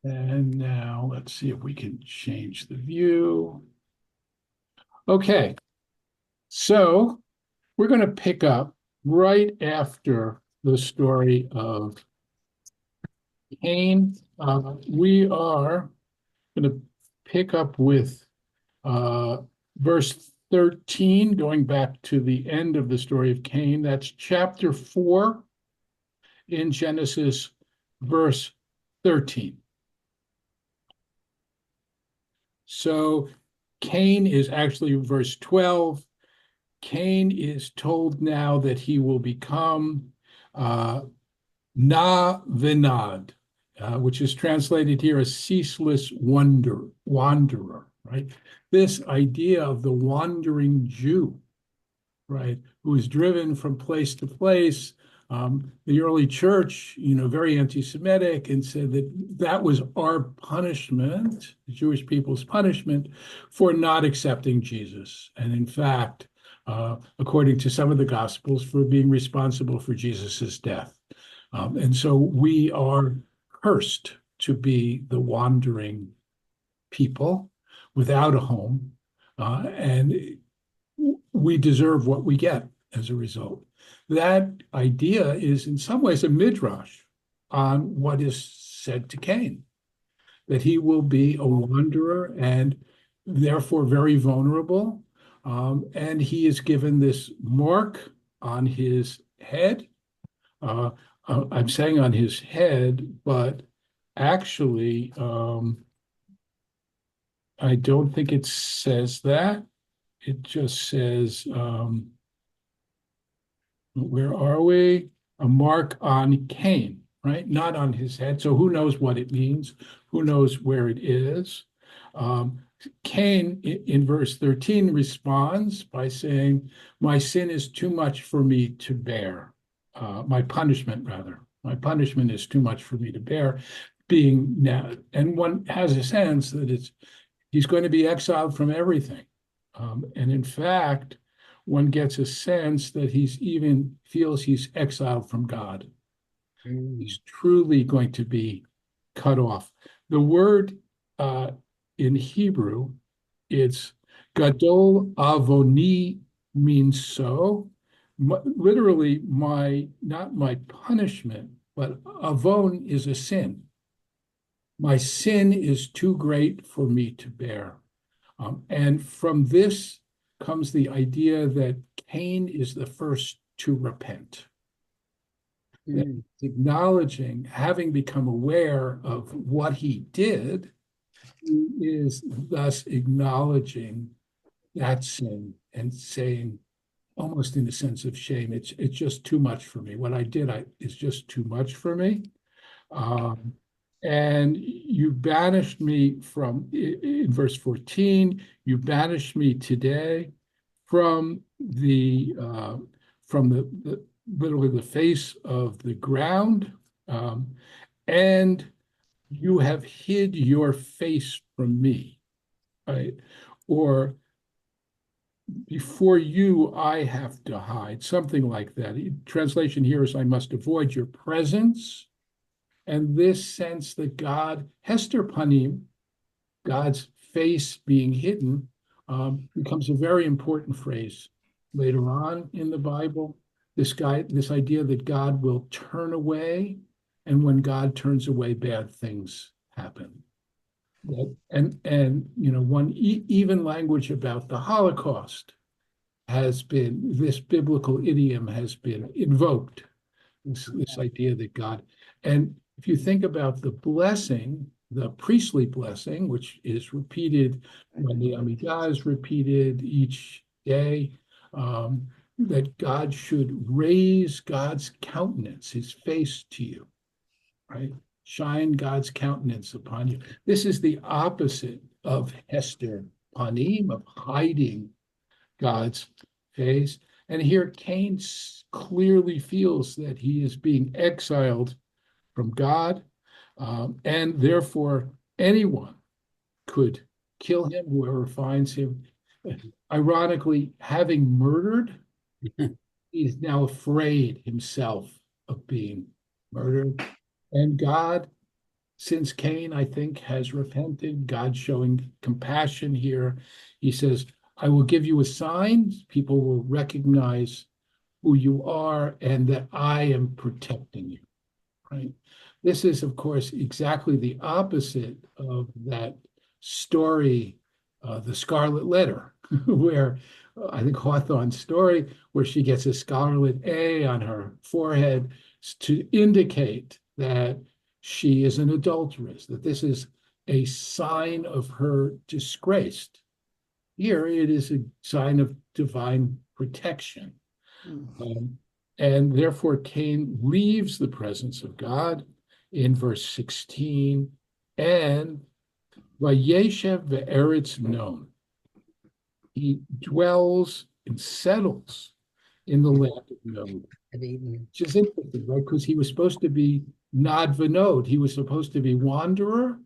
And now let's see if we can change the view. Okay, so we're going to pick up right after the story of Cain. We are going to pick up with verse 13, going back to the end of the story of Cain. That's chapter 4 in Genesis, verse 13. So Cain is actually verse 12. Cain is told now that he will become na vinad, which is translated here as ceaseless wanderer, right? This idea of the wandering Jew, right, who is driven from place to place. The early church, very anti-Semitic, and said that that was our punishment, the Jewish people's punishment, for not accepting Jesus. And in fact, according to some of the Gospels, for being responsible for Jesus's death. And so we are cursed to be the wandering people without a home, and we deserve what we get as a result. That idea is in some ways a midrash on what is said to Cain, that he will be a wanderer and therefore very vulnerable. And he is given this mark on his head. I'm saying on his head, but actually, I don't think it says that. It just says, where are we? A mark on Cain, right? Not on his head. So who knows what it means? Who knows where it is? Cain, in verse 13, responds by saying, my sin is too much for me to bear. My punishment, rather. My punishment is too much for me to bear. Being now, and one has a sense that he's going to be exiled from everything. And in fact, one gets a sense that feels he's exiled from God. He's truly going to be cut off. The word in Hebrew, it's gadol avoni, means so. Literally, not my punishment, but avon is a sin. My sin is too great for me to bear. And from this comes the idea that Cain is the first to repent. Acknowledging, having become aware of what he did, he is thus acknowledging that sin and saying, almost in a sense of shame, it's just too much for me. What I did is just too much for me. And you banished me in verse 14, you banished me today from the literally the face of the ground, and you have hid your face from me, right? Or before you, I have to hide, something like that. Translation here is, I must avoid your presence. And this sense that God, Hester Panim, God's face being hidden, becomes a very important phrase later on in the Bible. This idea that God will turn away, and when God turns away, bad things happen. And one even language about the Holocaust this biblical idiom has been invoked. This idea that God, and if you think about the blessing, the priestly blessing, which is repeated when the Amidah is repeated each day, that God should raise God's countenance, his face to you, right? Shine God's countenance upon you. This is the opposite of Hester Panim, of hiding God's face. And here Cain clearly feels that he is being exiled from God, and therefore anyone could kill him, whoever finds him. Ironically, having murdered, he's now afraid himself of being murdered. And God since Cain, I think, has repented, God showing compassion here. He says, I will give you a sign. People will recognize who you are and that I am protecting you, right? This is, of course, exactly the opposite of that story, The Scarlet Letter, where I think Hawthorne's story, where she gets a scarlet A on her forehead to indicate that she is an adulteress, that this is a sign of her disgrace. Here it is a sign of divine protection. Um, and therefore, Cain leaves the presence of God in verse 16, and Vayeshev ve'eretz non. He dwells and settles in the land of Nod, which is interesting, right? Because he was supposed to be Nod Vinod. He was supposed to be wanderer,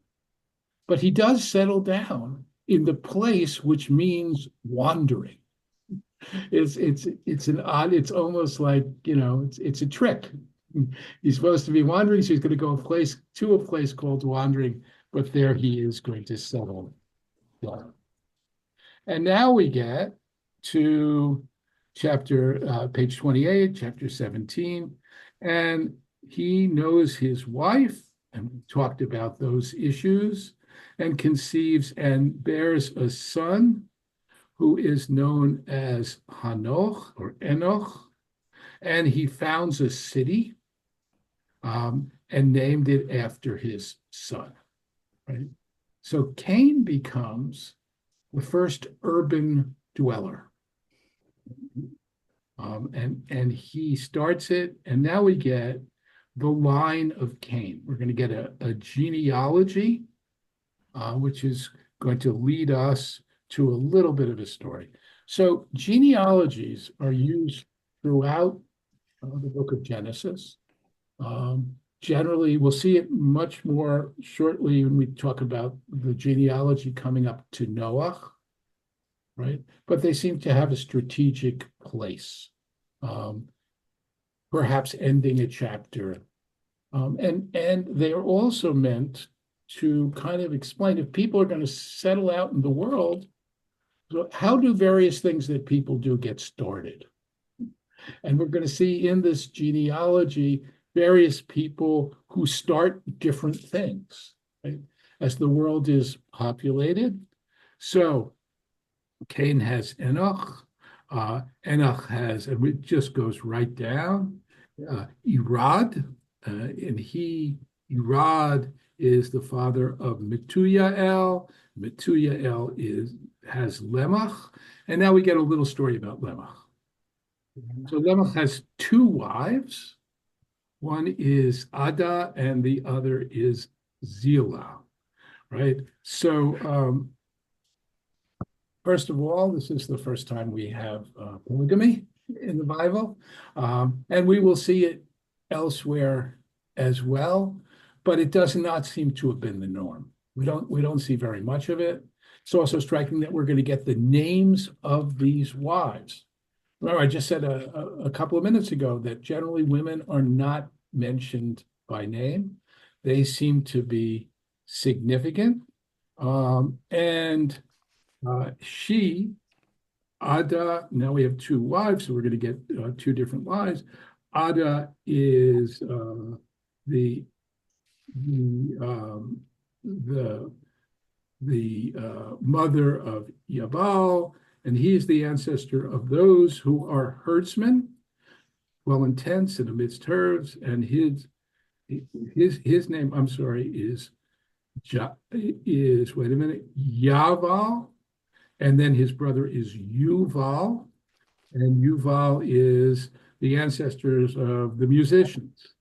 but he does settle down in the place which means wandering. It's an odd, it's almost like, it's a trick. He's supposed to be wandering, so he's going to go to a place called wandering, but there he is going to settle down. And now we get to page 28, chapter 17, and he knows his wife, and we talked about those issues, and conceives and bears a son who is known as Hanoch or Enoch, and he founds a city and named it after his son, right? So Cain becomes the first urban dweller. And he starts it, and now we get the line of Cain. We're going to get a genealogy, which is going to lead us to a little bit of a story. So genealogies are used throughout the book of Genesis. Generally, we'll see it much more shortly when we talk about the genealogy coming up to Noah, right? But they seem to have a strategic place, perhaps ending a chapter. And they are also meant to kind of explain, if people are going to settle out in the world, so how do various things that people do get started? And we're going to see in this genealogy various people who start different things, right? As the world is populated. So Cain has Enoch. Enoch has, and it just goes right down, Irad. Irad is the father of Metuyael. Metuyael has Lemach. And now we get a little story about Lemach. So Lemach has two wives. One is Ada and the other is Zillah, right? So first of all, this is the first time we have polygamy in the Bible, and we will see it elsewhere as well, but it does not seem to have been the norm. We don't see very much of it. It's also striking that we're going to get the names of these wives. Remember, I just said a couple of minutes ago that generally women are not mentioned by name. They seem to be significant. She, Ada, now we have two wives, so we're going to get two different wives. Ada is the mother of Yabal, and he is the ancestor of those who are herdsmen, well in tents and amidst herds, and his name, I'm sorry, is wait a minute, Yaval, and then his brother is Yuval, and Yuval is the ancestors of the musicians.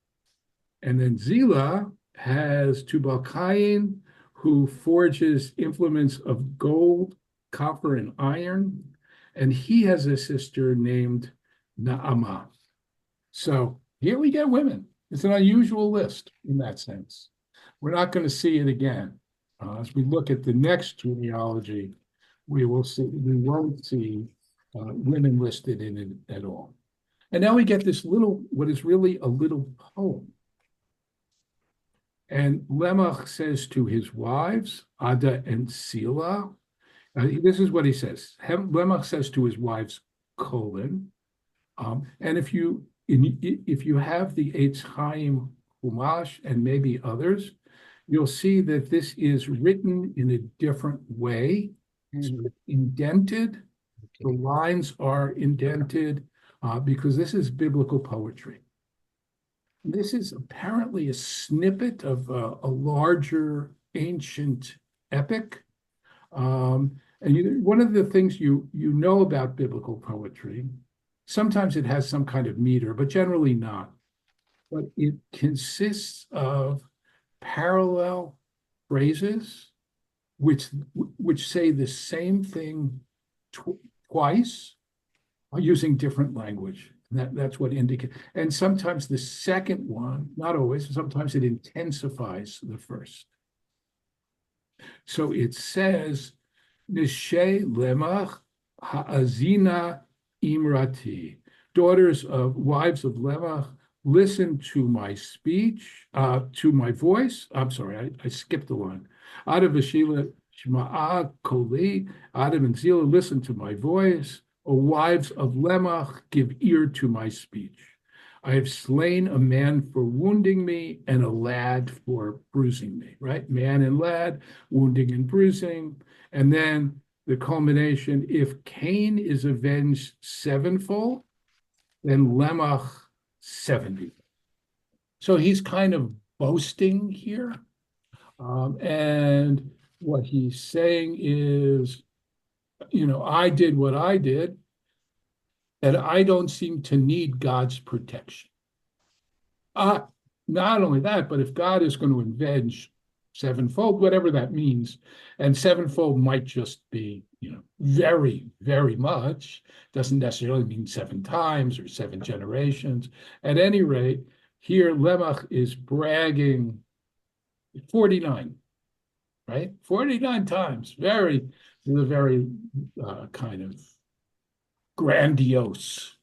And then Zillah has Tubal Cain, who forges implements of gold, copper, and iron. And he has a sister named Naamah. So here we get women. It's an unusual list in that sense. We're not going to see it again. As we look at the next genealogy, we won't see women listed in it at all. And now we get this what is really a little poem. And Lemach says to his wives, Ada and Sila, this is what he says. Lemach says to his wives, colon, and if you have the Eitz Chaim Humash and maybe others, you'll see that this is written in a different way. It's indented. The lines are indented because this is biblical poetry. This is apparently a snippet of a larger ancient epic. And one of the things you know about biblical poetry, sometimes it has some kind of meter, but generally not. But it consists of parallel phrases which say the same thing twice using different language. That's what indicates. And sometimes the second one, not always, sometimes it intensifies the first. So it says, Nishe lemach ha'azina imrati. Daughters of wives of Lemach, listen to my speech, to my voice. I'm sorry, I skipped the line. Adam v'shila shma'a koli. Adam and Zillah, listen to my voice. O wives of Lemach, give ear to my speech. I have slain a man for wounding me and a lad for bruising me, right? Man and lad, wounding and bruising. And then the culmination, if Cain is avenged sevenfold, then Lemach 70. So he's kind of boasting here. And what he's saying is, I did what I did, and I don't seem to need God's protection. Not only that, but if God is going to avenge sevenfold, whatever that means, and sevenfold might just be, very, very much, doesn't necessarily mean 7 times or 7 generations. At any rate, here Lemach is bragging 49, right? 49 times, very kind of grandiose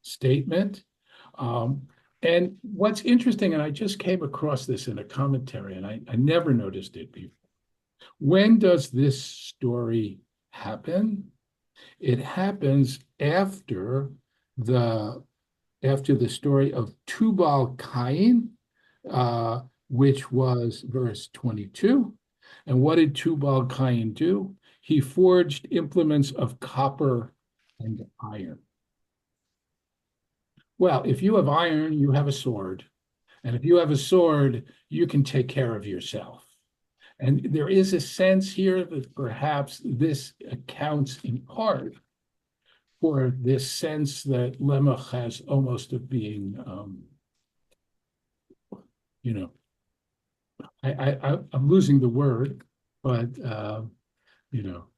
statement. And what's interesting, and I just came across this in a commentary, and I never noticed it before. When does this story happen? It happens after the story of Tubal Cain, which was verse 22. And what did Tubal Cain do? He forged implements of copper and iron. Well, if you have iron, you have a sword. And if you have a sword, you can take care of yourself. And there is a sense here that perhaps this accounts in part for this sense that Lemach has almost of being, I'm losing the word, but,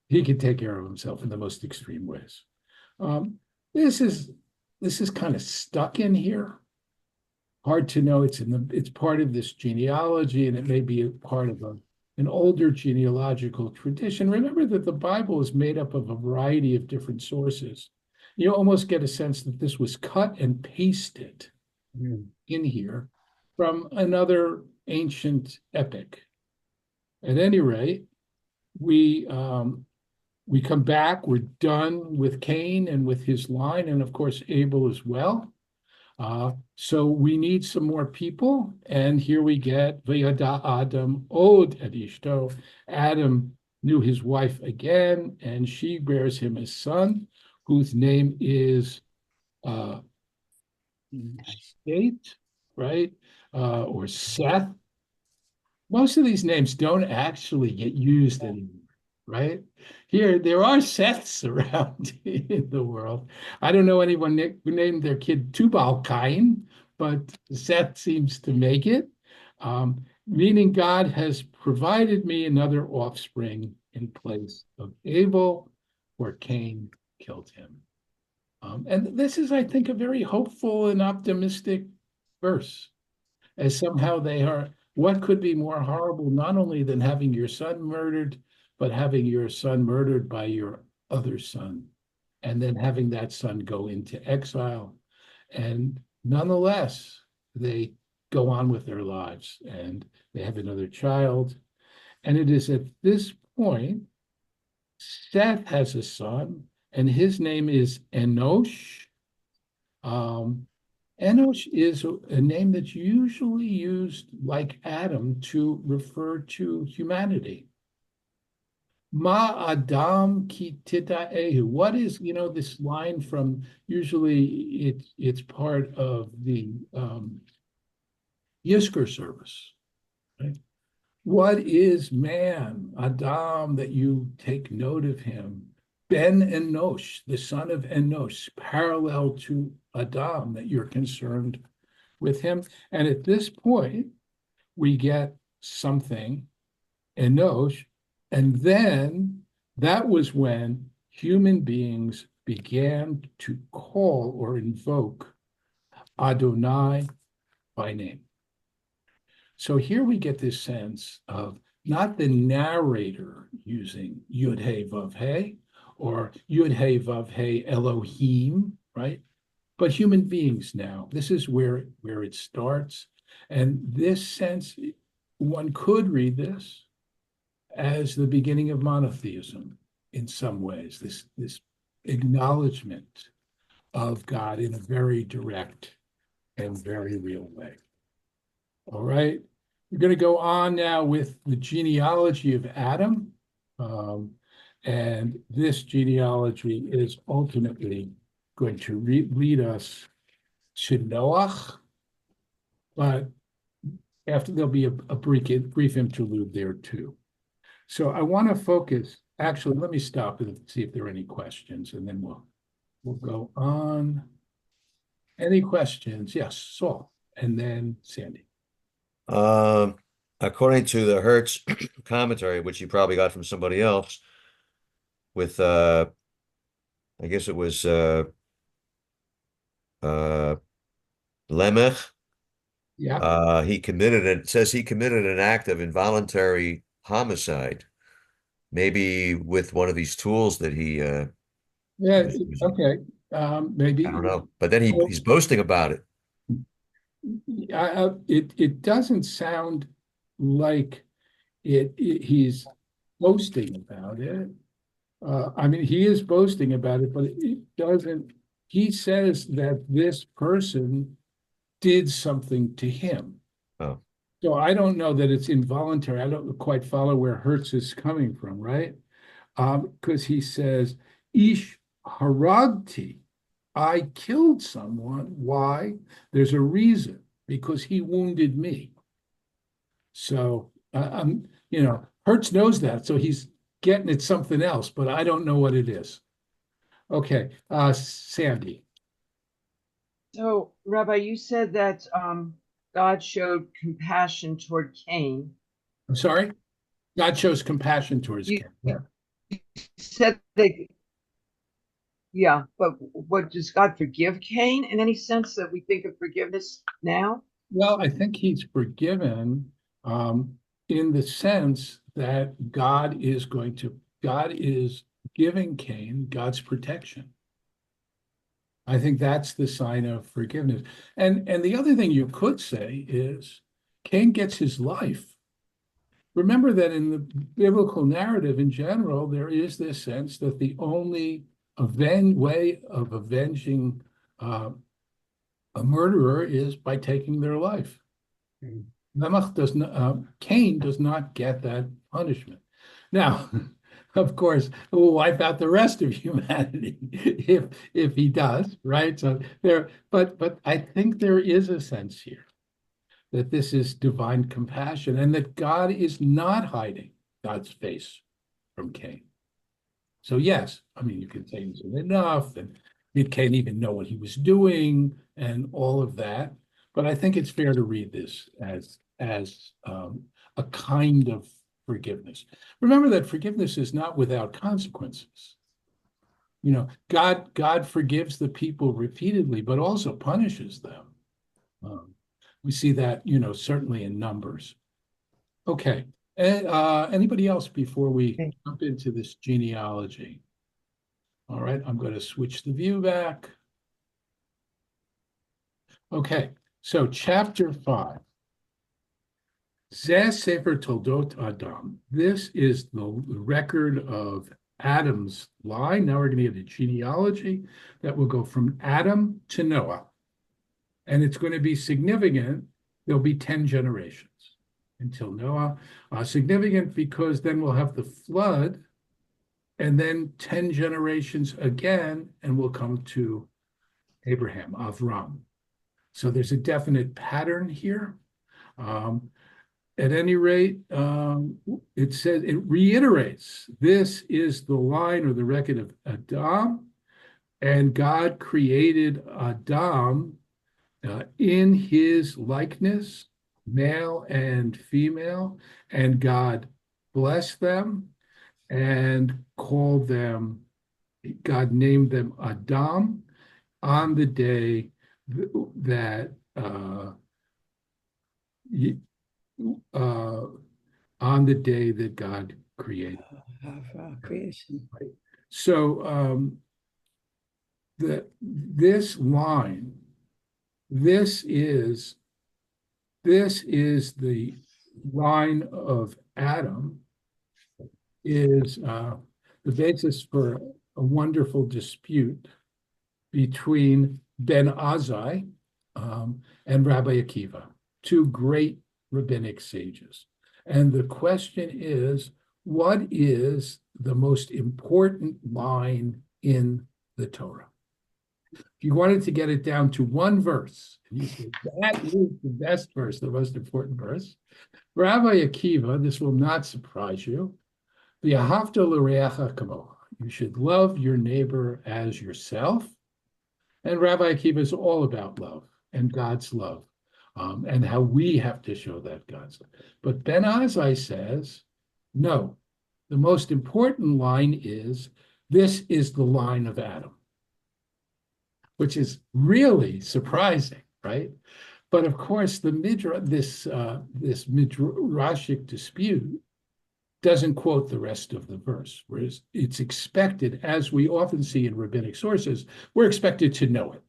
he can take care of himself in the most extreme ways. This is kind of stuck in here. Hard to know. It's part of this genealogy, and it may be a part of an older genealogical tradition. Remember that the Bible is made up of a variety of different sources. You almost get a sense that this was cut and pasted in here from another ancient epic. At any rate, we come back. We're done with Cain and with his line, and of course Abel as well. So we need some more people, and here we get Vayada Adam od et ishto. Adam knew his wife again, and she bears him a son, whose name is Seth, right? Or Seth. Most of these names don't actually get used anymore, right? Here, there are Seths around in the world. I don't know anyone who named their kid Tubal Cain, but Seth seems to make it, meaning God has provided me another offspring in place of Abel, where Cain killed him. And this is, I think, a very hopeful and optimistic verse, as somehow they are. What could be more horrible, not only than having your son murdered, but having your son murdered by your other son, and then having that son go into exile. And nonetheless, go on with their lives, and they have another child. And it is at this point, Seth has a son, and his name is Enosh. Um, Enosh is a name that's usually used, like Adam, to refer to humanity. Ma Adam ki tida'ehu. What is, this line from, usually it's part of the Yizkor service, right? What is man, Adam, that you take note of him? Ben Enosh, the son of Enosh, parallel to Adam, that you're concerned with him. And at this point, we get something, Enosh, and then that was when human beings began to call or invoke Adonai by name. So here we get this sense of not the narrator using Yud Hey Vav Hey or Yud Hey Vav Hey Elohim, right? But human beings now. This is where it starts. And this sense, one could read this as the beginning of monotheism in some ways, this acknowledgement of God in a very direct and very real way. All right, we're going to go on now with the genealogy of Adam. And this genealogy is ultimately going to lead us to Noach, but after there'll be a brief interlude there too. So I want to focus, actually, let me stop and see if there are any questions, and then we'll go on. Any questions? Yes, Saul, and then Sandy. According to the Hertz commentary, which you probably got from somebody else, with I guess it was Lemech. Yeah. It says he committed an act of involuntary homicide, maybe with one of these tools that he Yeah, was using. okay. I Maybe. don't know. But then Well, he's boasting about it. it doesn't sound like he's boasting about it. I mean, he is boasting about it, but it doesn't. He says that this person did something to him. Oh, So I don't know that it's involuntary. I don't quite follow where Hertz is coming from, right? Because he says, Ish haragti, I killed someone. Why? There's a reason, because he wounded me. So Hertz knows that, so he's getting at something else, but I don't know what it is. Okay, Sandy. So, Rabbi, you said that God showed compassion toward Cain. I'm sorry? God shows compassion towards You, Cain. Yeah. you said that, yeah, but what does God forgive Cain in any sense that we think of forgiveness now? Well, I think he's forgiven in the sense that God is giving Cain God's protection. I think that's the sign of forgiveness. And the other thing you could say is Cain gets his life. Remember that in the biblical narrative in general, there is this sense that the only way of avenging a murderer is by taking their life. Cain does not get that punishment. Now, of course, it will wipe out the rest of humanity if he does, right? So but I think there is a sense here that this is divine compassion and that God is not hiding God's face from Cain. So yes, I mean you can say it isn't enough, and it can't even know what he was doing and all of that. But I think it's fair to read this as a kind of forgiveness. Remember that forgiveness is not without consequences. God forgives the people repeatedly, but also punishes them. We see that, certainly in Numbers. Okay. Anybody else before we jump into this genealogy? All right, I'm going to switch the view back. Okay, so chapter 5. Zeh Sefer Toldot Adam. This is the record of Adam's line. Now we're going to get a genealogy that will go from Adam to Noah. And it's going to be significant. There'll be 10 generations until Noah. Significant because then we'll have the flood, and then 10 generations again, and we'll come to Abraham, Avram. So there's a definite pattern here. At any rate, it says, it reiterates, this is the line or the record of Adam, and God created Adam in his likeness, male and female, and God blessed them and called them, God named them Adam on the day that God created. Creation. Right. So this line, this is the line of Adam, is the basis for a wonderful dispute between Ben Azai and Rabbi Akiva, two great rabbinic sages. And the question is, what is the most important line in the Torah? If you wanted to get it down to one verse, and you say, that is the best verse, the most important verse, Rabbi Akiva, this will not surprise you, V'ahavta l'reacha kamocha. You should love your neighbor as yourself. And Rabbi Akiva is all about love and God's love, and how we have to show that God's love. But Ben Azai says, no, the most important line is, this is the line of Adam, which is really surprising, right? But of course, this midrashic dispute doesn't quote the rest of the verse, whereas it's expected, as we often see in rabbinic sources, we're expected to know it.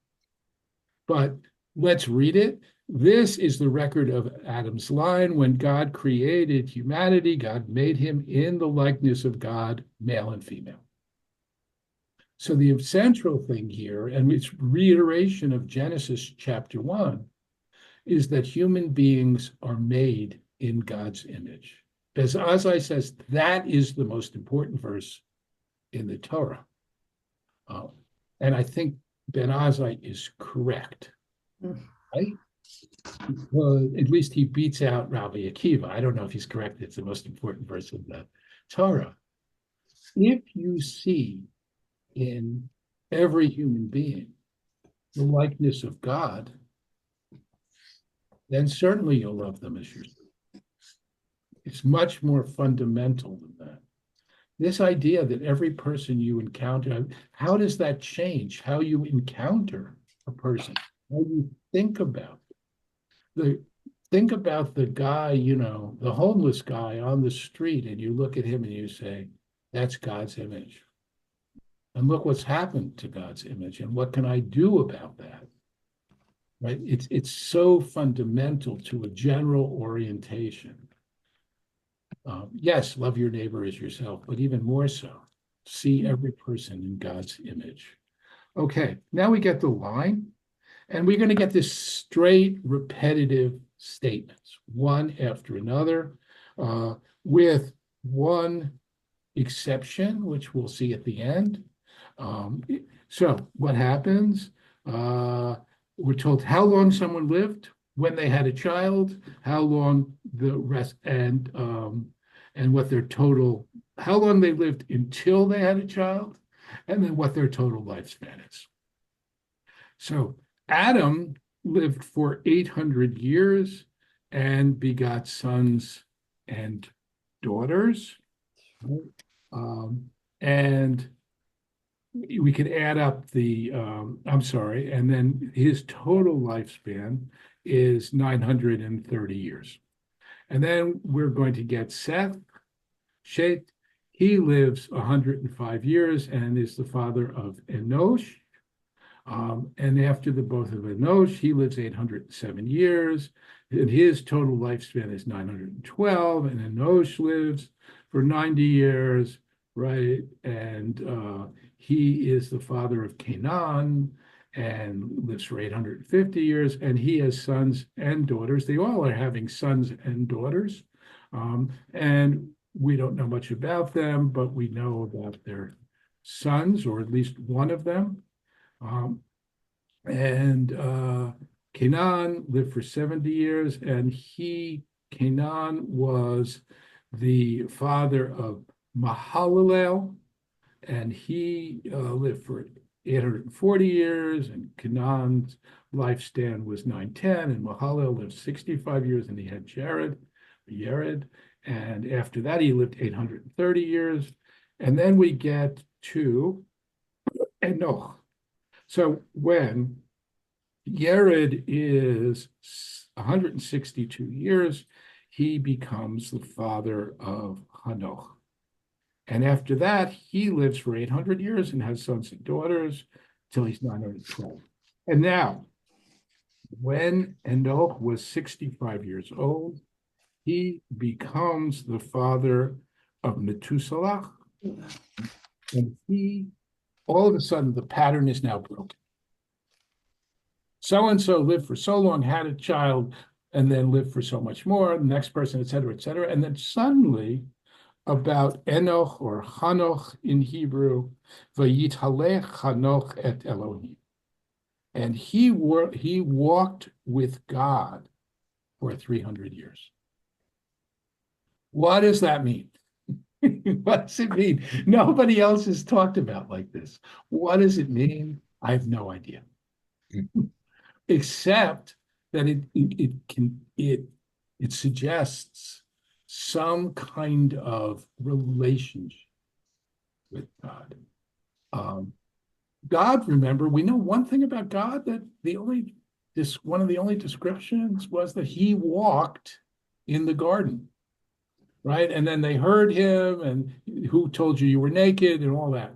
But let's read it. This is the record of Adam's line. When God created humanity, God made him in the likeness of God, male and female. So the central thing here, and it's reiteration of Genesis chapter 1, is that human beings are made in God's image. As Azai says, that is the most important verse in the Torah. And I think Ben Azai is correct, right? Well, at least he beats out Rabbi Akiva. I don't know if he's correct. It's the most important verse in the Torah. If you see in every human being the likeness of God, then certainly you'll love them as yourself. It's much more fundamental than that. This idea that every person you encounter, how does that change how you encounter a person, how you think about it? Think about the guy, the homeless guy on the street, and you look at him and you say, that's God's image. And look what's happened to God's image, and what can I do about that? Right? It's so fundamental to a general orientation. Yes, love your neighbor as yourself, but even more so, see every person in God's image. Okay, now we get the line, and we're going to get this straight, repetitive statements, one after another, with one exception, which we'll see at the end. So what happens? We're told how long someone lived, when they had a child, how long the rest, and what their total, how long they lived until they had a child, and then what their total lifespan is. So Adam lived for 800 years and begot sons and daughters. And we could add up and then his total lifespan is 930 years. And then we're going to get Seth. He lives 105 years and is the father of Enosh. And after the both of Enosh, he lives 807 years, and his total lifespan is 912, and Enosh lives for 90 years, right? And he is the father of Canaan and lives for 850 years, and he has sons and daughters. They all are having sons and daughters. And we don't know much about them, but we know about their sons, or at least one of them. And Canaan lived for 70 years, and Canaan was the father of Mahalalel, and he lived for 840 years, and Canaan's lifespan was 910, and Mahalalel lived 65 years, and he had Yared, and after that he lived 830 years, and then we get to Enoch. So when Yared is 162 years, he becomes the father of Hanoch. And after that, he lives for 800 years and has sons and daughters till he's 912. And now, when Enoch was 65 years old, he becomes the father of Methuselah. And all of a sudden, the pattern is now broken. So-and-so lived for so long, had a child, and then lived for so much more, the next person, et cetera, et cetera. And then suddenly, about Enoch or Hanoch in Hebrew, Vayithalech Hanoch et Elohim. And he walked with God for 300 years. What does that mean? What does it mean? Nobody else has talked about like this. What does it mean? I have no idea. Except that it suggests some kind of relationship with God. God, remember, we know one thing about God, that one of the only descriptions was that he walked in the garden, right? And then they heard him, and who told you were naked, and all that.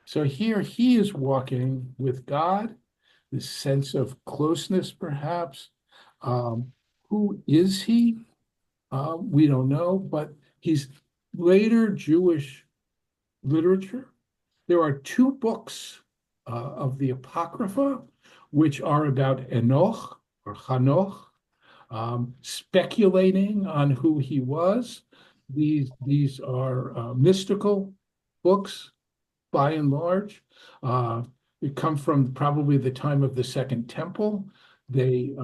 So here he is walking with God, this sense of closeness, perhaps. Who is he? We don't know, but he's later Jewish literature. There are two books of the Apocrypha, which are about Enoch or Hanoch, speculating on who he was. These are mystical books, by and large. They come from probably the time of the Second Temple. The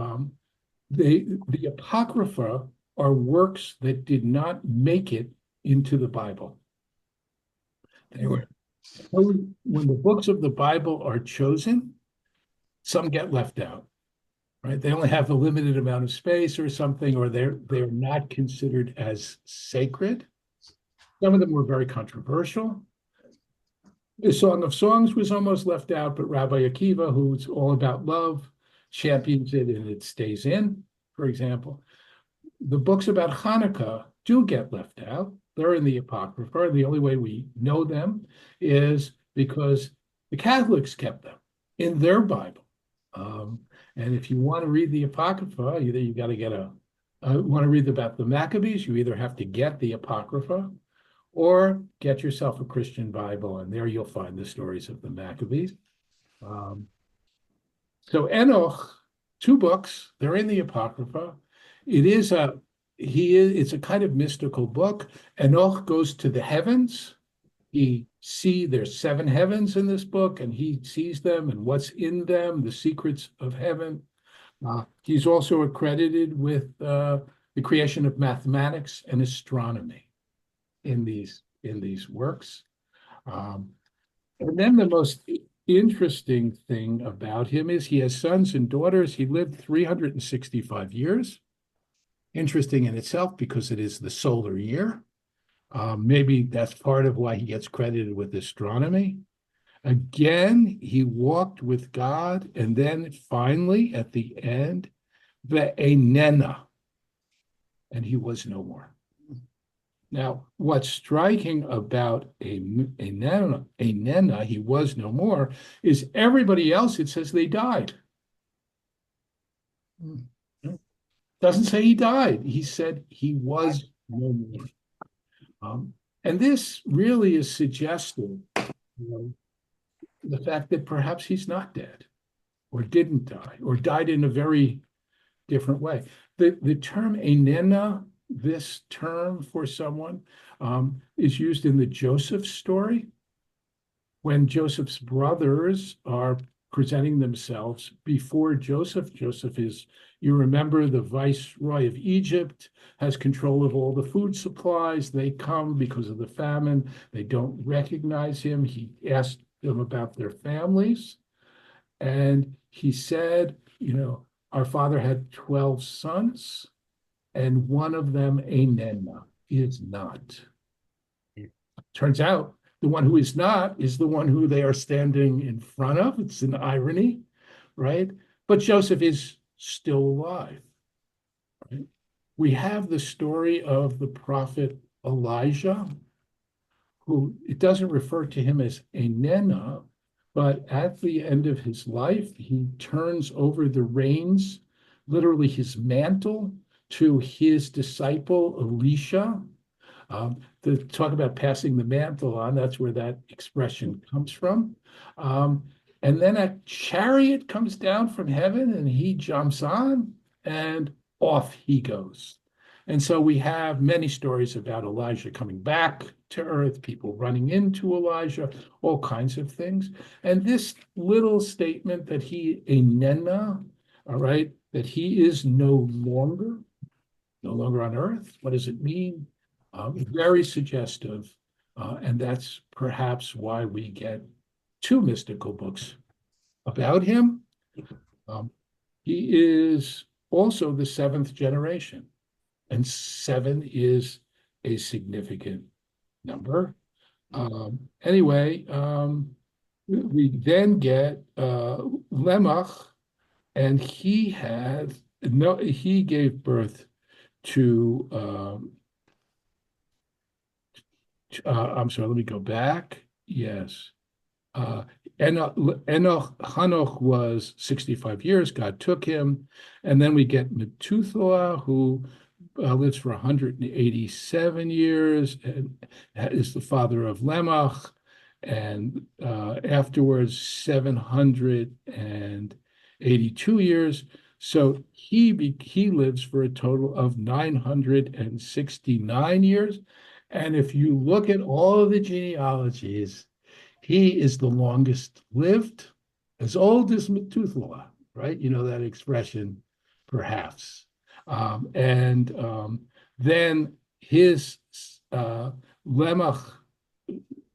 Apocrypha are works that did not make it into the Bible. When the books of the Bible are chosen, some get left out, right? They only have a limited amount of space or something, or they're not considered as sacred. Some of them were very controversial. The Song of Songs was almost left out, but Rabbi Akiva, who's all about love, champions it, and it stays in, for example. The books about Hanukkah do get left out. They're in the Apocrypha. The only way we know them is because the Catholics kept them in their Bible. And if you want to read the Apocrypha, either you got to get want to read about the Maccabees, you either have to get the Apocrypha or get yourself a Christian Bible, and there you'll find the stories of the Maccabees. So Enoch, two books, they're in the Apocrypha. It's a kind of mystical book. Enoch goes to the heavens. There's 7 heavens in this book, and he sees them and what's in them, the secrets of heaven. He's also accredited with the creation of mathematics and astronomy in these works. And then the most interesting thing about him is he has sons and daughters. He lived 365 years. Interesting in itself because it is the solar year. Maybe that's part of why he gets credited with astronomy. Again, he walked with God, and then finally, at the end, ve'enena, and he was no more. Now, what's striking about a Nena, he was no more, is everybody else, it says they died. Mm. Doesn't say he died. He said he was no more. And this really is suggesting, the fact that perhaps he's not dead, or didn't die, or died in a very different way. The term enena, this term for someone, is used in the Joseph story when Joseph's brothers are presenting themselves before Joseph. Joseph is, you remember, the viceroy of Egypt, has control of all the food supplies. They come because of the famine. They don't recognize him. He asked them about their families. And he said, our father had 12 sons, and one of them, Enena, is not. Turns out the one who is not is the one who they are standing in front of. It's an irony, right? But Joseph is still alive. Right? We have the story of the prophet Elijah, who it doesn't refer to him as Enena, but at the end of his life, he turns over the reins, literally his mantle, to his disciple Elisha. To talk about passing the mantle on, that's where that expression comes from. And then a chariot comes down from heaven and he jumps on and off he goes. And so we have many stories about Elijah coming back to earth, people running into Elijah, all kinds of things. And this little statement that he, enena, all right, that he is no longer on earth. What does it mean? Very suggestive. And that's perhaps why we get two mystical books about him. He is also the seventh generation, and 7 is a significant number. Anyway, we then get Lemach, and he gave birth to I'm sorry, let me go back. Yes. Hanoch was 65 years. God took him. And then we get Methuselah, who lives for 187 years and is the father of Lemach. And afterwards, 782 years. So he lives for a total of 969 years. And if you look at all of the genealogies, he is the longest lived, as old as Methuselah, right? You know that expression, perhaps. Then his Lemach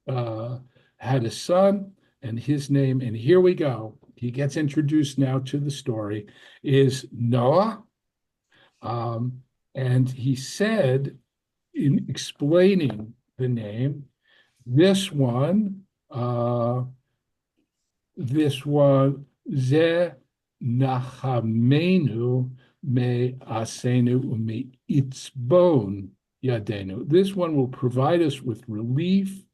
had a son, and his name, and here we go, he gets introduced now to the story, is Noah. And he said, in explaining the name, this one, ze nachamenu me asenu me itzbon yadenu. This one will provide us with relief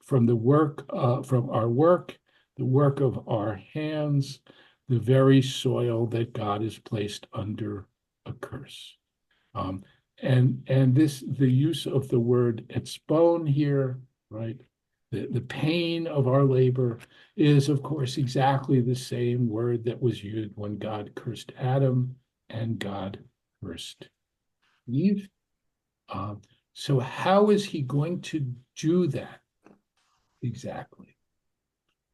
from the work, from our work, the work of our hands, the very soil that God has placed under a curse. And the use of the word etzbon here, right? The pain of our labor is, of course, exactly the same word that was used when God cursed Adam and God cursed Eve. So how is he going to do that exactly?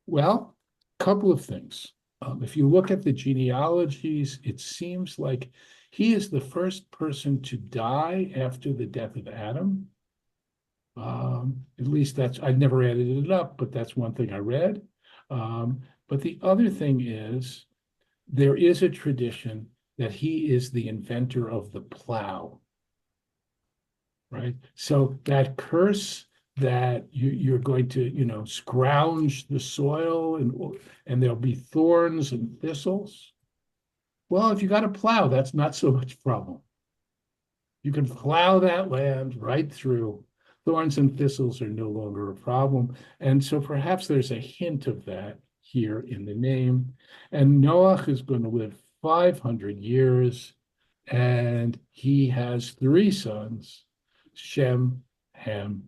Well, a couple of things. If you look at the genealogies, it seems like he is the first person to die after the death of Adam. At least I've never added it up, but that's one thing I read. But the other thing is, there is a tradition that he is the inventor of the plow, right? So that curse that you're going to, scrounge the soil and there'll be thorns and thistles. Well, if you got a plow, that's not so much problem. You can plow that land right through thorns and thistles are no longer a problem. And so perhaps there's a hint of that here in the name. And Noach is going to live 500 years, and he has three sons, Shem, Ham,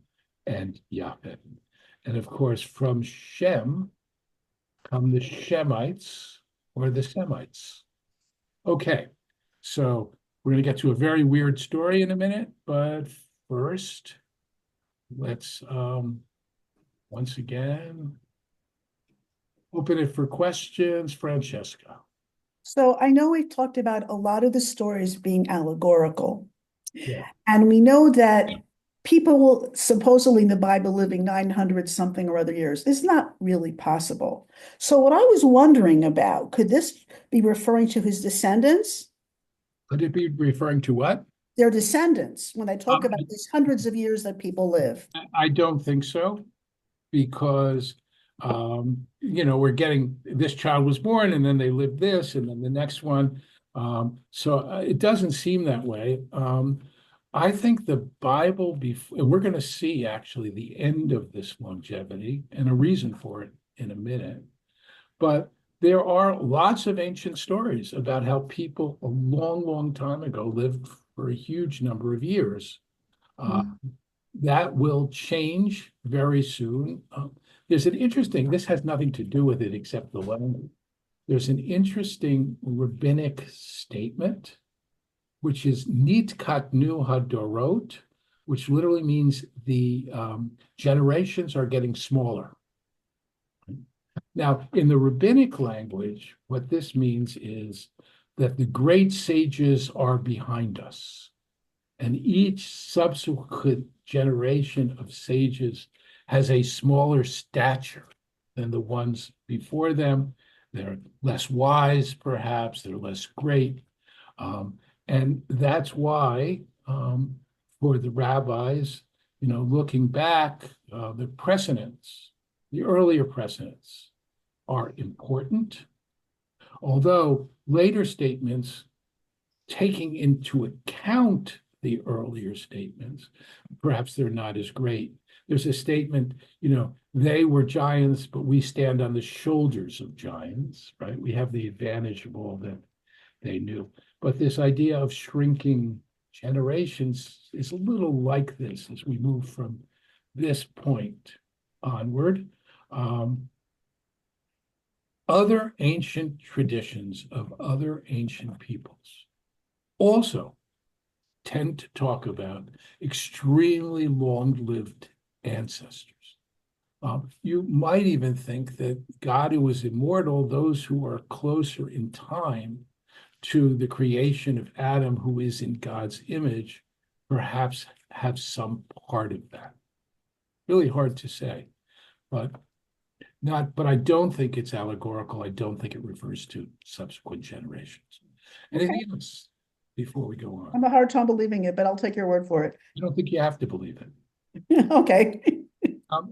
and Japheth. And of course, from Shem come the Shemites or the Semites. Okay, so we're going to get to a very weird story in a minute, but first, let's once again open it for questions. Francesca. So I know we've talked about a lot of the stories being allegorical. Yeah. And we know that people will supposedly in the Bible living 900 something or other years. It's not really possible. So what I was wondering about, could this be referring to his descendants? Could it be referring to what? Their descendants, when they talk about these hundreds of years that people live. I don't think so, because we're getting this child was born and then they lived this and then the next one. So it doesn't seem that way. I think the Bible, and we're going to see actually the end of this longevity and a reason for it in a minute. But there are lots of ancient stories about how people a long, long time ago lived for a huge number of years. That will change very soon. There's an interesting, this has nothing to do with it except the language. There's an interesting rabbinic statement, which is nitkatnu hadorot, which literally means the generations are getting smaller. Now, in the rabbinic language, what this means is that the great sages are behind us, and each subsequent generation of sages has a smaller stature than the ones before them. They're less wise, perhaps, they're less great. And that's why, for the rabbis, looking back, the precedents, the earlier precedents are important, although later statements taking into account the earlier statements, perhaps they're not as great. There's a statement, they were giants, but we stand on the shoulders of giants, right? We have the advantage of all that they knew. But this idea of shrinking generations is a little like this as we move from this point onward. Other ancient traditions of other ancient peoples also tend to talk about extremely long-lived ancestors. You might even think that God, who is immortal, those who are closer in time to the creation of Adam, who is in God's image, perhaps have some part of that. Really hard to say, but I don't think it's allegorical. I don't think it refers to subsequent generations. Anything else before we go I on? have a hard time believing it, but I'll take your word for it. I don't think you have to believe it. Okay.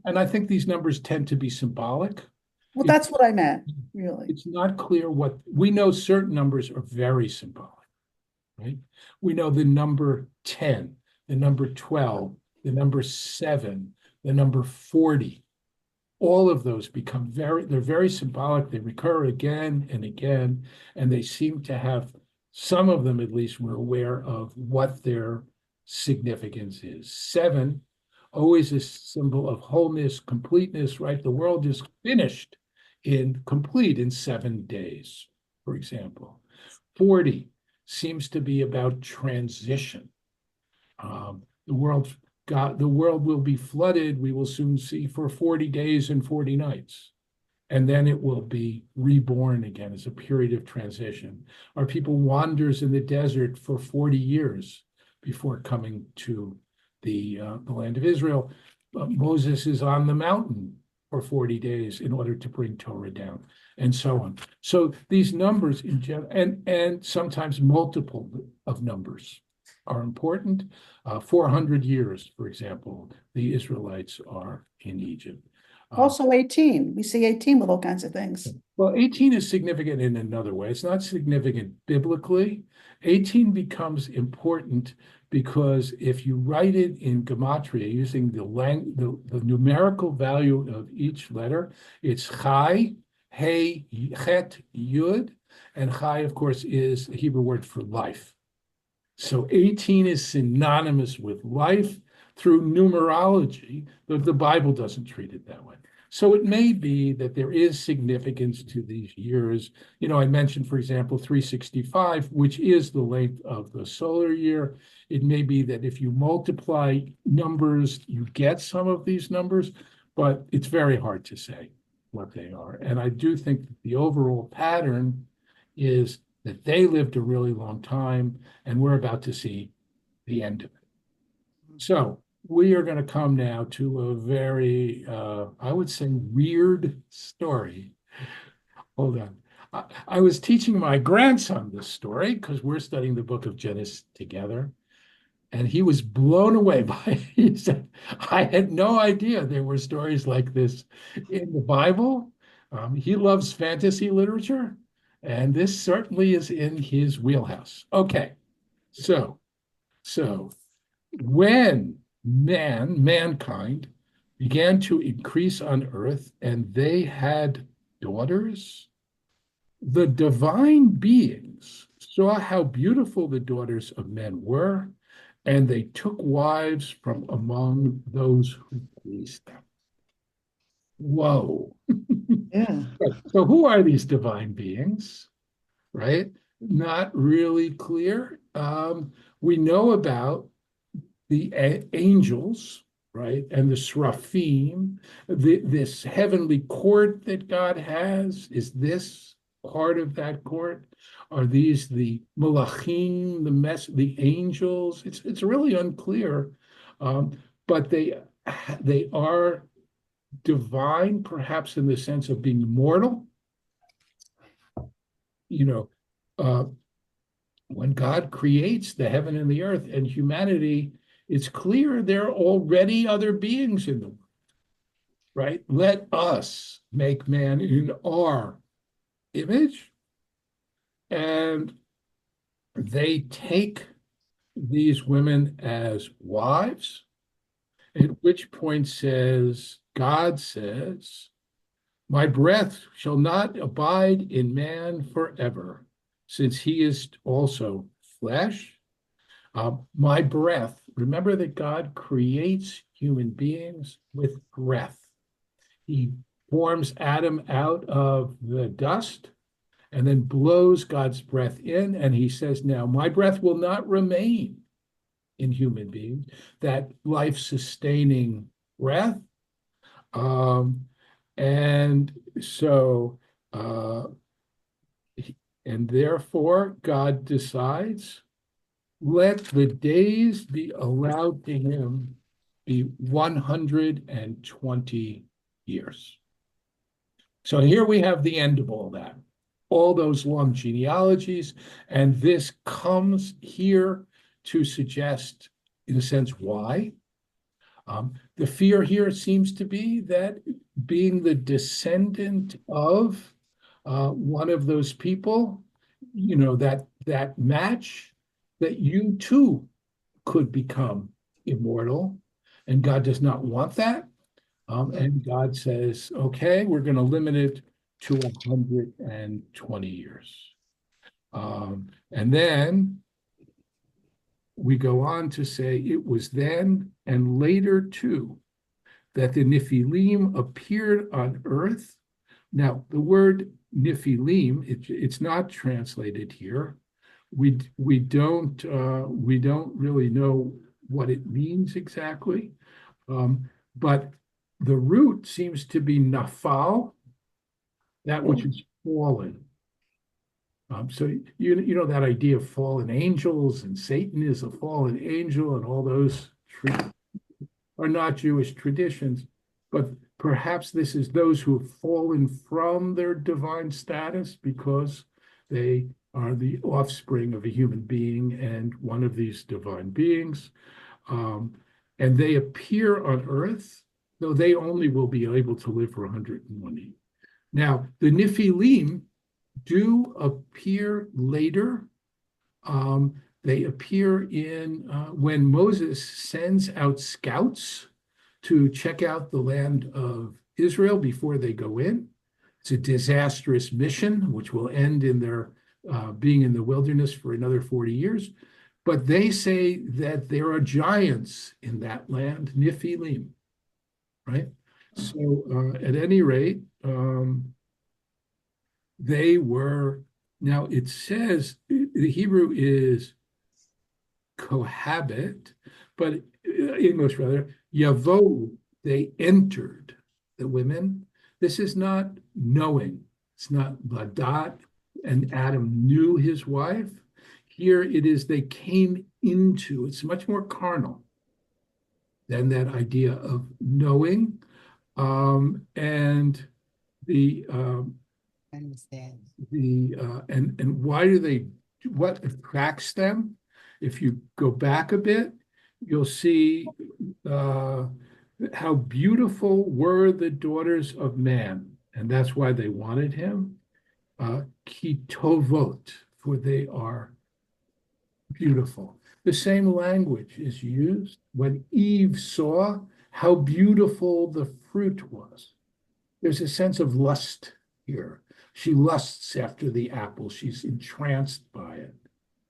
And I think these numbers tend to be symbolic. Well, that's what I meant, really. It's not clear what we know. Certain numbers are very symbolic, right? We know the number 10, the number 12, the number 7, the number 40. All of those become they're very symbolic. They recur again and again, and they seem to have, some of them at least, we're aware of what their significance is. 7, always a symbol of wholeness, completeness, right? The world is finished complete in 7 days, for example. 40 seems to be about transition. The world will be flooded, we will soon see, for 40 days and 40 nights. And then it will be reborn again as a period of transition. Our people wanders in the desert for 40 years before coming to the land of Israel. Moses is on the mountain for 40 days in order to bring Torah down, and so on. So these numbers in general, and sometimes multiple of numbers are important. 400 years, for example, the Israelites are in Egypt. Also 18, we see 18 with all kinds of things. Well, 18 is significant in another way. It's not significant biblically. 18 becomes important because if you write it in gematria using the numerical value of each letter, it's Chai, Hey, Chet, Yud, and Chai, of course, is the Hebrew word for life. So 18 is synonymous with life through numerology, but the Bible doesn't treat it that way. So it may be that there is significance to these years. You know, I mentioned, for example, 365, which is the length of the solar year. It may be that if you multiply numbers, you get some of these numbers, but it's very hard to say what they are. And I do think that the overall pattern is that they lived a really long time, and we're about to see the end of it. So we are going to come now to a very, I would say, weird story. Hold on. I was teaching my grandson this story because we're studying the book of Genesis together. And he was blown away by it. He said, I had no idea there were stories like this in the Bible. He loves fantasy literature, and this certainly is in his wheelhouse. Okay, so when mankind began to increase on earth and they had daughters, the divine beings saw how beautiful the daughters of men were, and they took wives from among those who pleased them. Whoa. Yeah. So who are these divine beings, right? Not really clear. We know about the angels, right? And the seraphim, this heavenly court that God has. Is this part of that court? Are these the malachim, the angels? It's really unclear, but they are divine, perhaps in the sense of being immortal. You know, when God creates the heaven and the earth and humanity, it's clear there are already other beings in the world, right? Let us make man in our image. And they take these women as wives, at which point God says, my breath shall not abide in man forever, since he is also flesh. My breath, remember that God creates human beings with breath. He forms Adam out of the dust and then blows God's breath in, and he says, now my breath will not remain in human beings, that life-sustaining breath. And so, and therefore, God decides, let the days be allowed to him be 120 years. So here we have the end of all that, all those long genealogies, and this comes here to suggest, in a sense, why. The fear here seems to be that being the descendant of one of those people, you know, that match, that you too could become immortal, and God does not want that. And God says, okay, we're going to limit it to 120 years. And then we go on to say it was then and later too that the Nephilim appeared on earth. Now, the word Nephilim, it's not translated here. We don't really know what it means exactly, but the root seems to be nafal, that which is fallen. So you know that idea of fallen angels, and Satan is a fallen angel, and all those are not Jewish traditions, but perhaps this is those who have fallen from their divine status because they are the offspring of a human being and one of these divine beings. And they appear on earth though they only will be able to live for 120. Now, the Nephilim do appear later. They appear in when Moses sends out scouts to check out the land of Israel before they go in. It's a disastrous mission, which will end in their being in the wilderness for another 40 years. But they say that there are giants in that land, Nephilim, right? So at any rate, they were, now it says, the Hebrew is cohabit, but English rather, yavo, they entered the women. This is not knowing. It's not ladat, and Adam knew his wife. Here it is they came into, it's much more carnal than that idea of knowing. And the and why do they, what attracts them? If you go back a bit, you'll see how beautiful were the daughters of man, and that's why they wanted him. Kitovot, for they are beautiful. The same language is used when Eve saw how beautiful the fruit was. There's a sense of lust here. She lusts after the apple. She's entranced by it,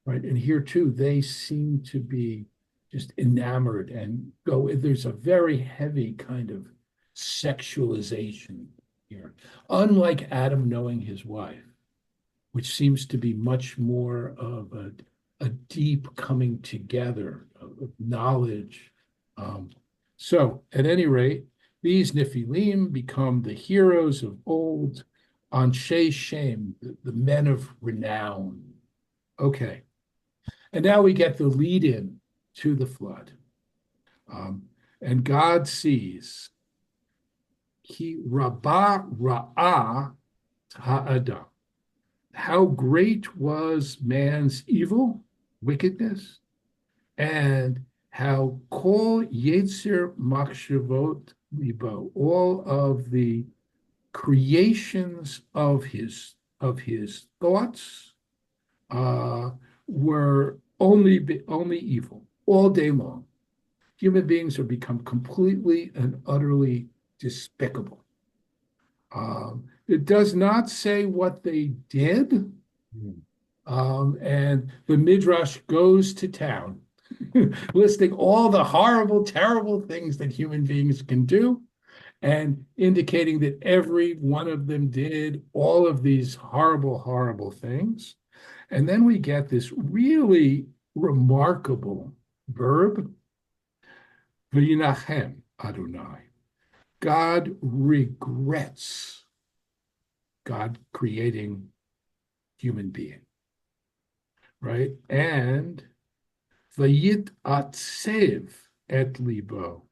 right? And here too, they seem to be just enamored and go. There's a very heavy kind of sexualization here, unlike Adam knowing his wife, which seems to be much more of a deep coming together of knowledge. So at any rate, these Nephilim become the heroes of old, Anshe Shem, the men of renown. Okay. And now we get the lead in to the flood. And God sees, Ki Rabbah Ra'ah Ha'adam. How great was man's evil, wickedness, and how Kol Yetzer Machshavot Libo, all of the creations of his thoughts were only evil all day long. Human beings have become completely and utterly despicable. It does not say what they did, and the Midrash goes to town, listing all the horrible, terrible things that human beings can do, and indicating that every one of them did all of these horrible, horrible things. And then we get this really remarkable verb, V'yinachem Adonai. God regrets God creating human being, right? And V'yitatsev et libo.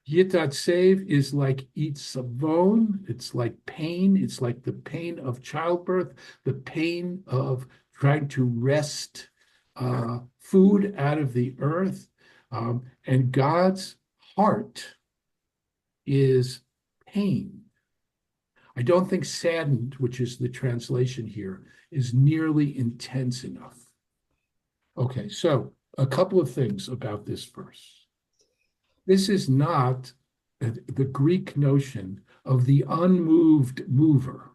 Yitatsev is like itzavon. It's like pain. It's like the pain of childbirth, the pain of trying to wrest food out of the earth. And God's heart is pain. I don't think saddened, which is the translation here, is nearly intense enough. Okay, so a couple of things about this verse. This is not the Greek notion of the unmoved mover,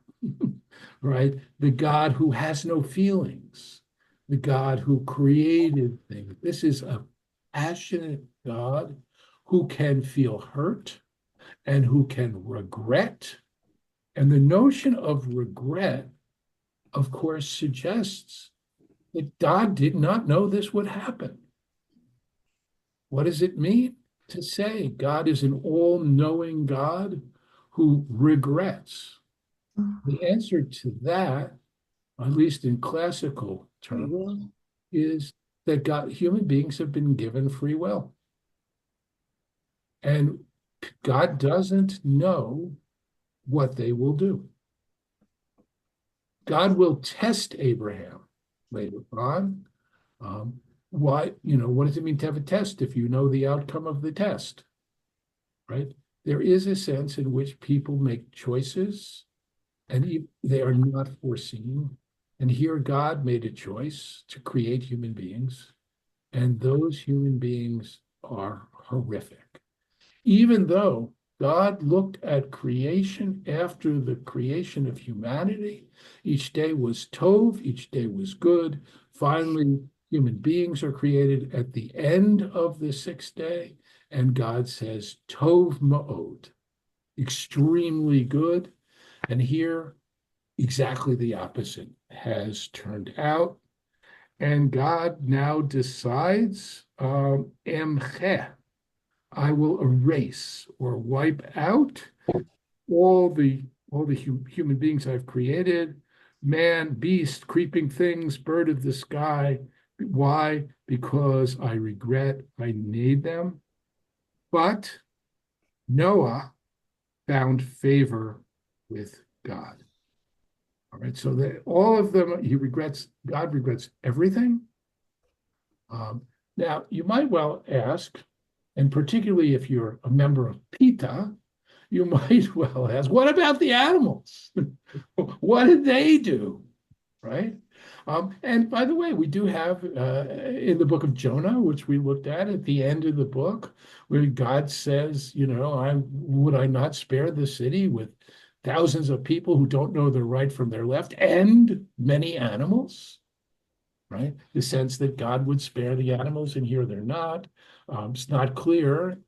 right? The God who has no feelings, the God who created things. This is a passionate God who can feel hurt and who can regret. And the notion of regret, of course, suggests that God did not know this would happen. What does it mean to say God is an all-knowing God who regrets? The answer to that, at least in classical terms, is that human beings have been given free will. And God doesn't know what they will do. God will test Abraham later on. What does it mean to have a test if you know the outcome of the test, right? there is a sense in which people make choices and they are not foreseen. And here God made a choice to create human beings, and those human beings are horrific. Even though God looked at creation after the creation of humanity, each day was tov, each day was good. Finally, human beings are created at the end of the sixth day, and God says, tov ma'od, extremely good. And here, exactly the opposite has turned out. And God now decides, emche, I will erase or wipe out all the human beings I've created, man, beast, creeping things, bird of the sky. Why? Because I regret I made them. But Noah found favor with God. All right, so that all of them, God regrets everything. Now, you might well ask, and particularly if you're a member of PETA, you might well ask, what about the animals? What did they do? Right? And by the way, we do have in the book of Jonah, which we looked at the end of the book, where God says, would I not spare the city with thousands of people who don't know their right from their left and many animals? Right? The sense that God would spare the animals, and here they're not. It's not clear.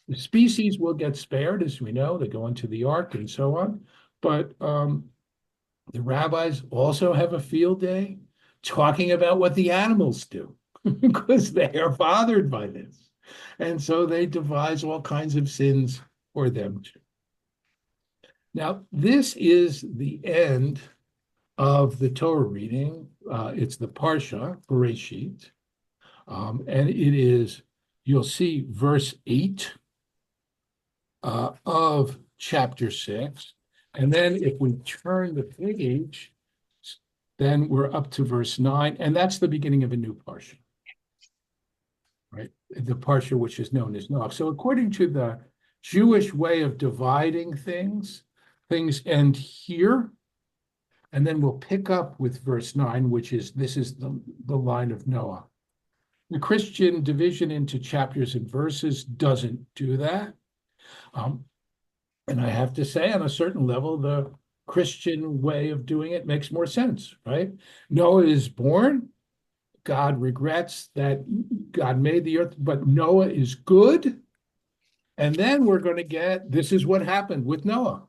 The species will get spared, as we know, they go into the ark and so on. But the rabbis also have a field day talking about what the animals do because they are bothered by this. And so they devise all kinds of sins for them too. Now, this is the end of the Torah reading. It's the Parsha, Bereshit. And it is, you'll see verse 8 of chapter 6. And then if we turn the page, then we're up to verse 9. And that's the beginning of a new Parsha, right? The Parsha which is known as Noach. So according to the Jewish way of dividing things end here. And then we'll pick up with verse 9, this is the line of Noah. The Christian division into chapters and verses doesn't do that. And I have to say, on a certain level, the Christian way of doing it makes more sense, right? Noah is born. God regrets that God made the earth, but Noah is good. And then we're going to get, this is what happened with Noah.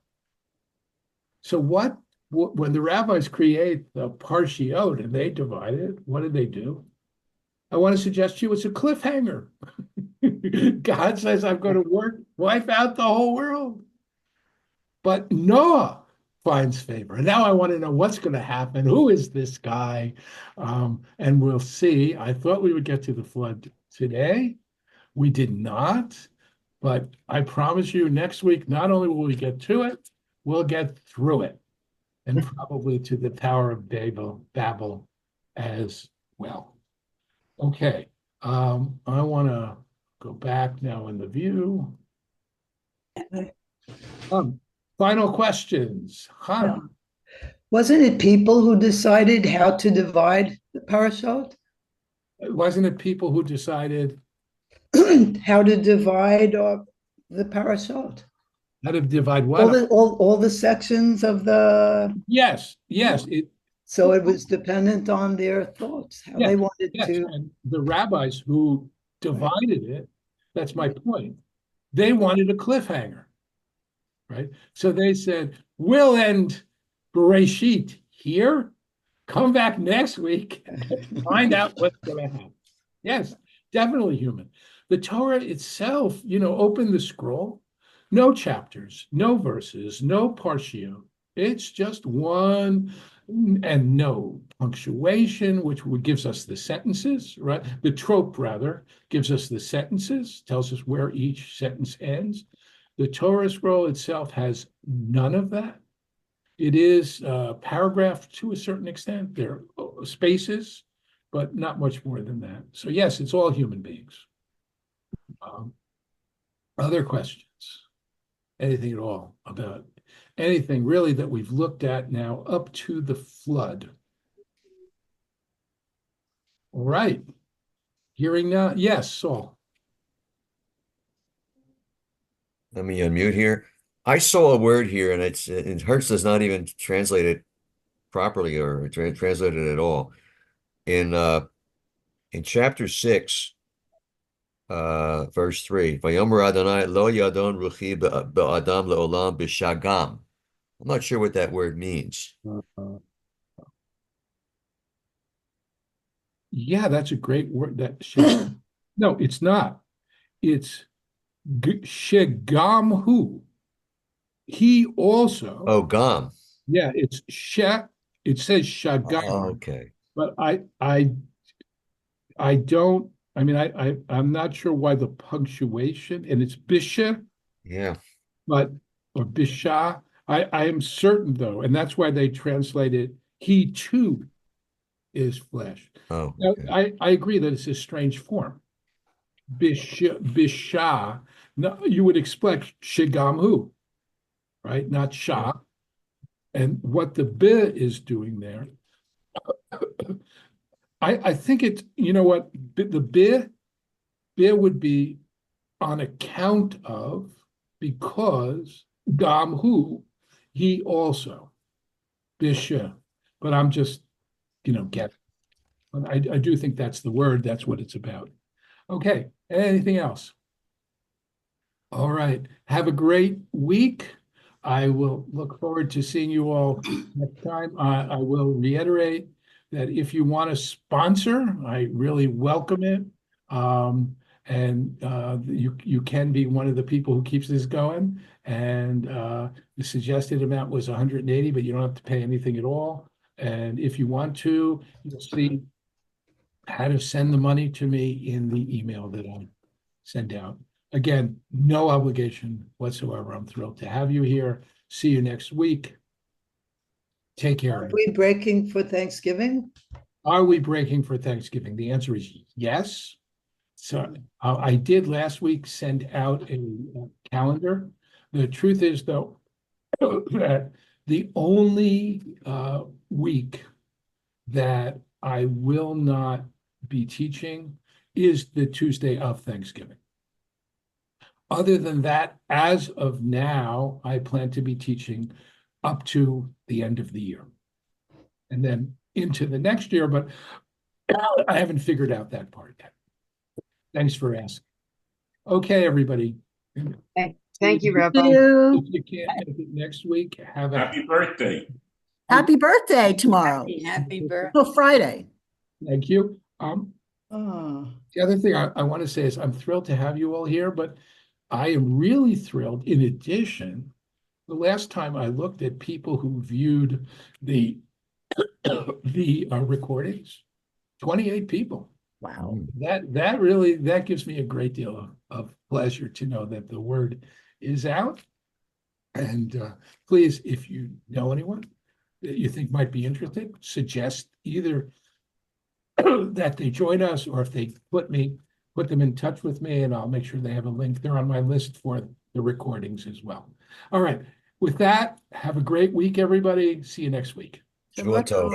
So when the rabbis create the Parshiot and they divide it, what did they do? I want to suggest to you it's a cliffhanger. God says, I'm going to wipe out the whole world. But Noah finds favor. And now I want to know what's going to happen. Who is this guy? And we'll see. I thought we would get to the flood today. We did not. But I promise you, next week, not only will we get to it, we'll get through it. And probably to the Tower of Babel as well. Okay. I want to go back now in the view. Final questions. Hannah. Wasn't it people who decided how to divide the parashot? Wasn't it people who decided How to divide the parashot? how to divide what? All the sections of the. Yes. So it was dependent on their thoughts, how they wanted to. And the rabbis who divided it, that's my point. They wanted a cliffhanger, right? So they said, we'll end Bereshit here. Come back next week and find out what's going to happen. Yes, definitely human. The Torah itself, open the scroll, no chapters, no verses, no parshiot. It's just one, and no punctuation, which gives us the sentences, right? The trope, rather, gives us the sentences, tells us where each sentence ends. The Torah scroll itself has none of that. It is paragraphed to a certain extent. There are spaces, but not much more than that. So yes, it's all human beings. Other questions? anything at all about anything really that we've looked at now up to the flood. All right. Hearing now, yes, Saul. Let me unmute here. I saw a word here, and it Hertz does not even translate it properly or translate it at all. In chapter 6, verse 3, Vayomer Adonai lo yadon ruchi be'adam le'olam b'shagam. I'm not sure what that word means. Yeah, that's a great word. No, it's not. It's shegamhu. He also. Oh, gam. Yeah, it's it says shagam, Okay. but I don't. I mean, I'm not sure why the punctuation, and it's bisha, Yeah. but or bisha. I am certain though, and that's why they translated he too is flesh. Oh, Now, okay. I agree that it's a strange form. Bisha. No, you would expect shigamhu, right? Not sha. And what the bi is doing there, I think it's, you know what, the bi would be on account of, because gamhu, he also, bisha. But I'm just, get. I do think that's the word. That's what it's about. Okay. Anything else? All right. Have a great week. I will look forward to seeing you all next time. I will reiterate that if you want to sponsor, I really welcome it. And you can be one of the people who keeps this going. And the suggested amount was 180, but you don't have to pay anything at all. And if you want to, you'll see how to send the money to me in the email that I send out. Again, no obligation whatsoever. I'm thrilled to have you here. See you next week. Take care. Are we breaking for Thanksgiving? Are we breaking for Thanksgiving? The answer is yes. So I did last week send out a calendar. The truth is, though, that the only week that I will not be teaching is the Tuesday of Thanksgiving. Other than that, as of now, I plan to be teaching up to the end of the year and then into the next year, but I haven't figured out that part yet. Thanks for asking. Okay, everybody. Thank you, Rabbi. If you can't make it next week, have a Happy birthday. Happy birthday tomorrow. Happy birthday. Oh, Friday. Thank you. Oh, The other thing I want to say is I'm thrilled to have you all here, but I am really thrilled. In addition, the last time I looked at people who viewed the recordings, 28 people. Wow. That gives me a great deal of pleasure to know that the word is out. And please, if you know anyone that you think might be interested, suggest either that they join us, or if they put them in touch with me, and I'll make sure they have a link. They're on my list for the recordings as well. All right. With that, have a great week, everybody. See you next week. Shabbat tov.